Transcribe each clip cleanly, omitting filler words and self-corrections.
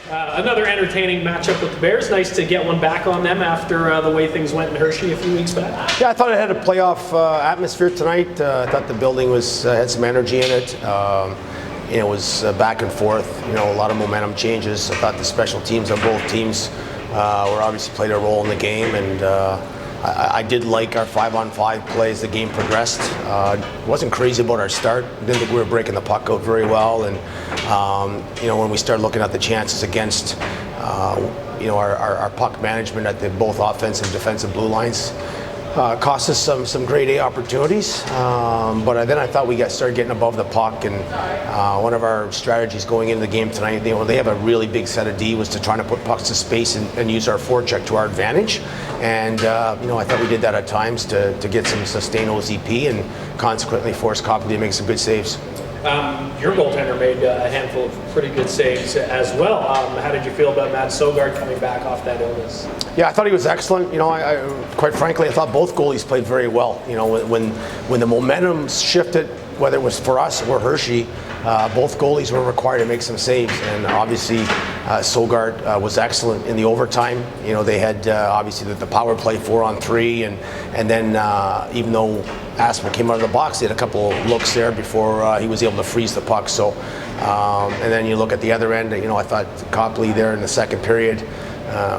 Another entertaining matchup with the Bears. Nice to get one back on them after the way things went in Hershey a few weeks back. Yeah, I thought it had a playoff atmosphere tonight. I thought the building had some energy in it. It was back and forth. A lot of momentum changes. I thought the special teams on both teams were obviously played a role in the game, and I did like our 5-on-5 play as the game progressed. Wasn't crazy about our start. Didn't think we were breaking the puck out very well, and when we started looking at the chances against our puck management at both offensive and defensive blue lines, cost us some grade A opportunities, but then I thought we started getting above the puck, and one of our strategies going into the game tonight, they have a really big set of D, was to try to put pucks to space and use our forecheck to our advantage, and I thought we did that at times to get some sustained OZP and consequently force Copley to make some good saves. Your goaltender made a handful of pretty good saves as well. How did you feel about Matt Sogard coming back off that illness? Yeah, I thought he was excellent. I quite frankly, I thought both goalies played very well. When the momentum shifted, whether it was for us or Hershey, both goalies were required to make some saves, and obviously Sogard was excellent in the overtime. They had obviously the power play 4-on-3, and then even though Aspel came out of the box, he had a couple of looks there before he was able to freeze the puck. So, and then you look at the other end. I thought Copley there in the second period,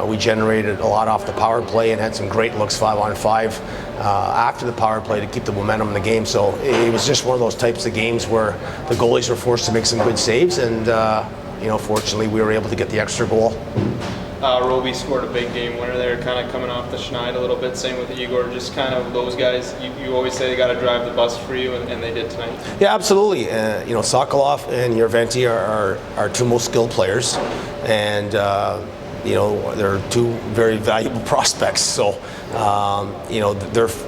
we generated a lot off the power play and had some great looks 5-on-5 after the power play to keep the momentum in the game. So it was just one of those types of games where the goalies were forced to make some good saves, and fortunately we were able to get the extra goal. Roby scored a big game winner there, kind of coming off the schneid a little bit. Same with Igor, just kind of those guys. You always say they got to drive the bus for you, and they did tonight. Yeah, absolutely. Sokolov and Yerventi are our two most skilled players, and they're two very valuable prospects. So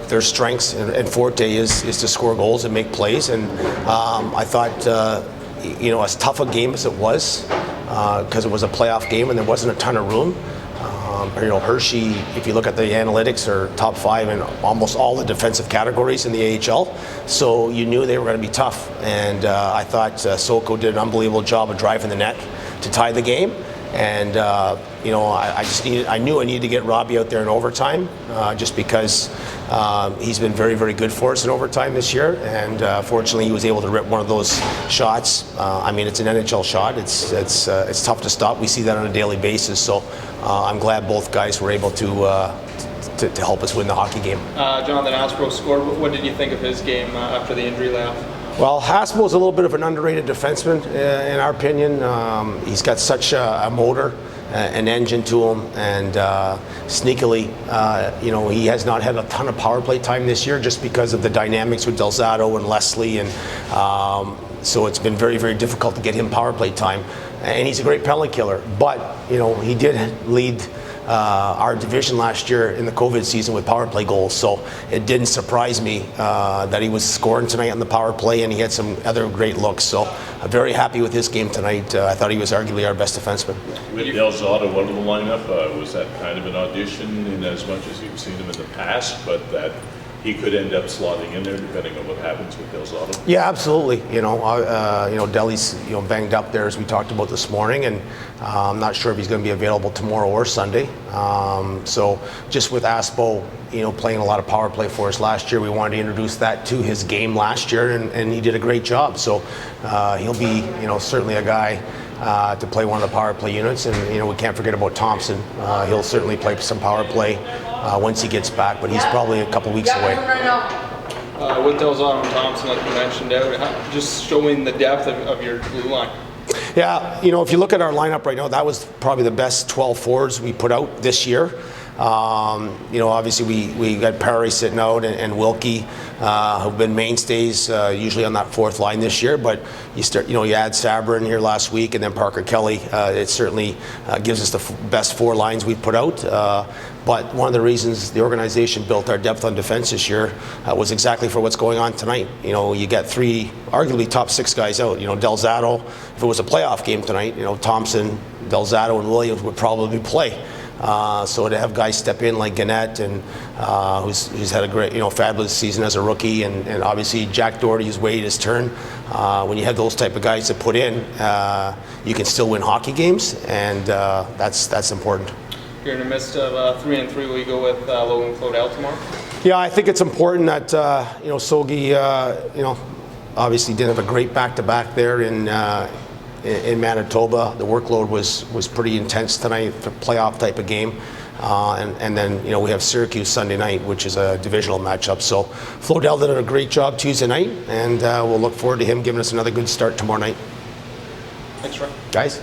their strengths and forte is to score goals and make plays. And I thought as tough a game as it was, because it was a playoff game and there wasn't a ton of room. Hershey, if you look at the analytics, are top 5 in almost all the defensive categories in the AHL. So you knew they were going to be tough. And I thought Soko did an unbelievable job of driving the net to tie the game. And I knew I needed to get Robbie out there in overtime, just because he's been very, very good for us in overtime this year. And fortunately, he was able to rip one of those shots. It's an NHL shot. It's tough to stop. We see that on a daily basis. So I'm glad both guys were able to help us win the hockey game. Jonathan Aspel scored. What did you think of his game after the injury layoff? Well, Haspel is a little bit of an underrated defenseman, in our opinion. He's got such a motor, an engine to him, and sneakily, he has not had a ton of power play time this year just because of the dynamics with Delzato and Leslie, and so it's been very, very difficult to get him power play time. And he's a great penalty killer, but he did lead our division last year in the COVID season with power play goals, so it didn't surprise me that he was scoring tonight on the power play, and he had some other great looks. So I'm very happy with his game tonight. I thought he was arguably our best defenseman. With Delzato out of the lineup, was that kind of an audition in as much as you've seen him in the past, but that he could end up slotting in there depending on what happens with Delzato? Yeah, absolutely. Deli's banged up there, as we talked about this morning, and I'm not sure if he's going to be available tomorrow or Sunday. So just with Aspo, playing a lot of power play for us last year, we wanted to introduce that to his game last year, and he did a great job. So he'll be, certainly a guy to play one of the power play units, and we can't forget about Thompson. He'll certainly play some power play once he gets back, but he's probably a couple weeks away. With Delzato and Thompson, like you mentioned, just showing the depth of your blue line. Yeah, if you look at our lineup right now, that was probably the best 12 forwards we put out this year. Obviously we got Perry sitting out and Wilkie, who've been mainstays usually on that fourth line this year. But you add Sabrin here last week, and then Parker Kelly. It certainly gives us the best 4 lines we've put out. But one of the reasons the organization built our depth on defense this year was exactly for what's going on tonight. You got 3 arguably top 6 guys out. Delzato, if it was a playoff game tonight, Thompson, Delzato, and Williams would probably play. So to have guys step in like Gannett and who's had a great, fabulous season as a rookie, and obviously Jack Doherty who's waited his turn. When you have those type of guys that put in, you can still win hockey games, and that's important. You're in the midst of 3-3. Will you go with Logan Claudel tomorrow? Yeah, I think it's important that Sogi, obviously didn't have a great back-to-back there in Manitoba. The workload was pretty intense tonight, a playoff type of game. And then we have Syracuse Sunday night, which is a divisional matchup. So Flodell did a great job Tuesday night, and we'll look forward to him giving us another good start tomorrow night. Thanks, Roy. Guys.